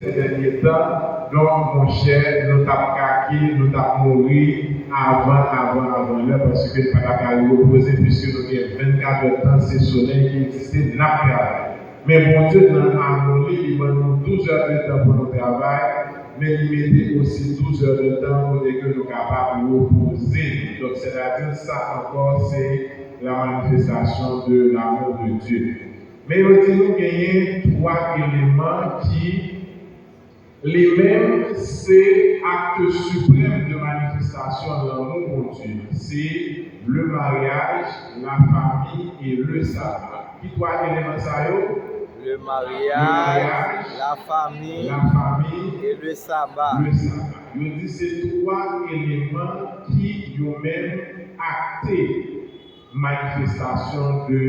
ces derniers temps, donc mon cher, nous t'avons caqué, nous t'avons mouru avant là, parce que nous n'avons pas reposer, puisque nous avons 24 heures de temps, c'est le soleil qui existait, n'a pas. Mais bon Dieu, dans l'harmonie, il nous 12 heures de temps pour notre travail, mais il mettait aussi 12 heures de temps pour que nous sommes capables de reposer. Donc, c'est-à-dire, ça encore, c'est la manifestation de l'amour de Dieu. Mais nous disons qu'il y a 3 éléments qui, les mêmes, c'est acte suprême de manifestation de l'amour pour Dieu. C'est le mariage, la famille et le sabbat. Qui 3 éléments ça y est? Le mariage, la famille et le sabbat. Le sabbat. Je dis c'est 3 éléments qui ont même acté manifestation de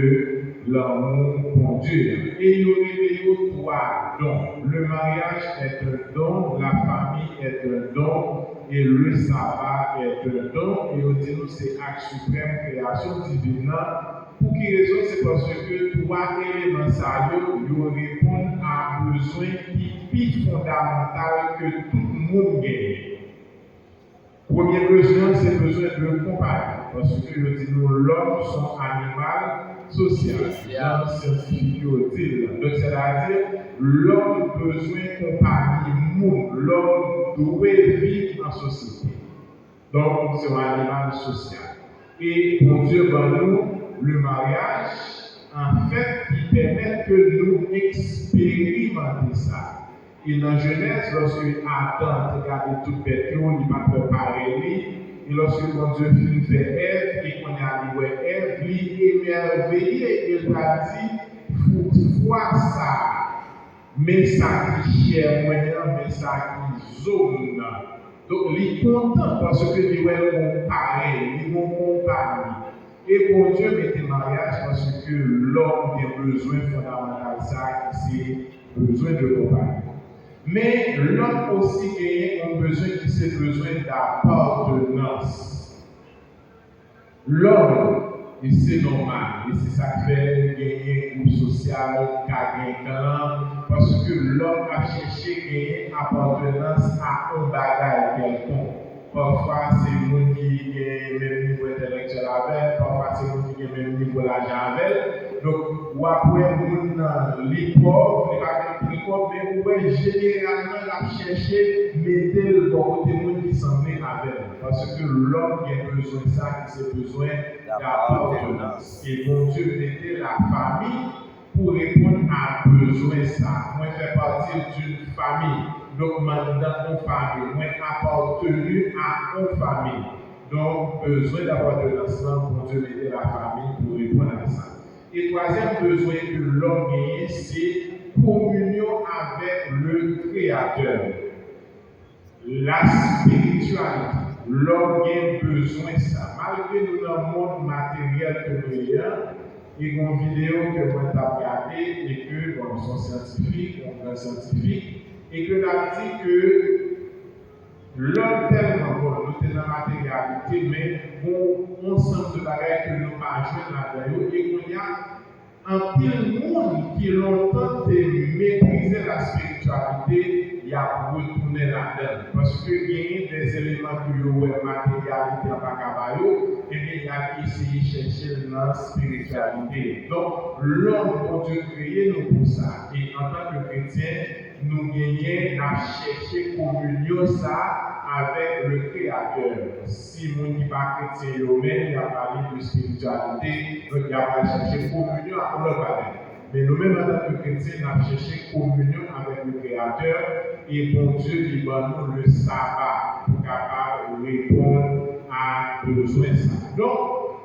l'amour pour Dieu. Et il y aurait 3 dons. Le mariage est un don, la famille est un don, et le sabbat est un don. Et on dit nous c'est acte suprême, création divine. Pour quelle raison? C'est parce que 3 éléments ça répondent à un besoin qui est fondamental que tout le monde gagne. Premier besoin, c'est le besoin de compagnie. Parce que je dis nous, l'homme, son animal social. Dans scientifique, donc c'est-à-dire, l'homme a besoin de compagnie, l'homme doit vivre en société. Donc, c'est un animal social. Et pour Dieu, nous, le mariage, en fait, qui permet que nous expérimentions ça. Et dans Genèse, lorsque Adam regardait toute bête, il m'a préparé, et lorsque mon Dieu fait Ève, et qu'on a dit, ouais, Ève, lui émerveillé, il a dit, toutefois ça, mais ça qui cher moyen, mais ça qui zone. Donc, il est content parce que il est pareil, il est compagnie. Et pour Dieu, mettez mariage parce que l'homme a besoin fondamental, ça, c'est besoin de compagnie. Mais l'homme aussi a un besoin qui c'est besoin d'appartenance. L'homme, et c'est normal, et c'est ça qui fait gagner un groupe social, gagner un clan, parce que l'homme a cherché à gagner appartenance à un bagage quelconque. Parfois, c'est le monde qui a le même niveau intellectuel avec, parfois, c'est le monde qui a le même niveau d'argent avec. Donc, ou après, les pauvres, les pauvres, mais ouais, généralement, la chercher, mettez le côté monde qui semblait avec. Parce que l'homme a besoin de ça, qui a besoin d'appartenance. Et mon Dieu mettait la famille pour répondre à besoin de ça. Moi, je fais partie d'une famille. Donc, maintenant, une famille. Moi, appartenu à une famille. Donc, besoin d'appartenance, mon Dieu mettait la famille pour répondre à ça. Et troisième besoin que l'homme gagne, c'est communion avec le Créateur. La spiritualité. L'homme a besoin de ça. Malgré nous dans le monde matériel que nous avons, il y a une vidéo que moi j'ai regardée et que, bon, ils sont scientifiques, on est scientifique, et que là dit que l'homme tellement bon, nous sommes dans la matérialité, mais bon, ensemble de bagages que nous pas jouer là-dedans, et qu'on y a un pile monde qui longtemps méprisé la spiritualité, il a retourné là-dedans. Parce qu'il y a des éléments qui ont la matérialité en Bakabayo, et bien il y a qui essayé de chercher la spiritualité. Donc, l'homme, pour Dieu, créé nous pour ça. Et en tant que chrétien, nous gagnons à chercher communion ça avec le Créateur. Si mon n'est pas chrétien, il a parlé de spiritualité, donc il a pas cherché communion avec le Père. Mais nous-mêmes, en tant que chrétiens, nous avons cherché communion avec le Créateur et bon Dieu, il va nous le sabbat pour capable répondre à besoin ça. Donc,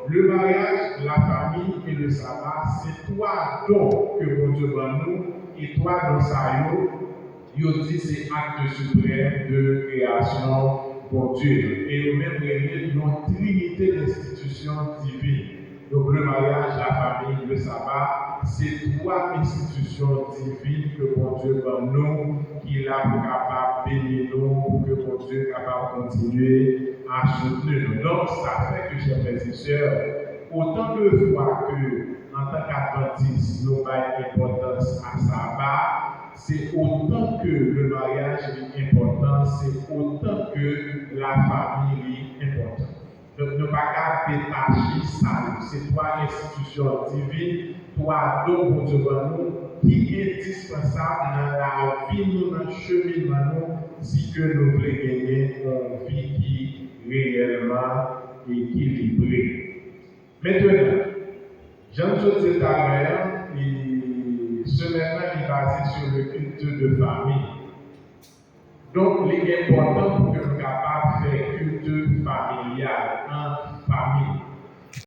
le mariage, la famille et le sabbat, c'est 3 dons que bon Dieu va nous et 3 dons ça il dit c'est acte suprême de création pour Dieu. Et nous-mêmes, nous avons une trinité d'institutions divines. Donc le mariage, la famille, le sabbat, c'est 3 institutions divines que bon Dieu va nous, qu'il a pour capable de bénir nous, pour que bon Dieu est capable de continuer à soutenir nous. Donc ça fait que, chers frères et sœurs, autant de fois que, en tant qu'adventistes, nous avons importance à sabbat, c'est autant que le mariage est important, c'est autant que la famille est importante. Donc, ne pas qu'à détacher ça. C'est trois institutions divines, trois dons pour Dieu nous, qui est indispensable dans la vie, nous, dans le cheminement, nous, si que nous voulons gagner une vie qui est réellement équilibrée. Maintenant, Jean-Claude dit tout à l'heure, ce maintenant est basé sur le culte de famille. Donc, il est important pour que nous soyons capables de faire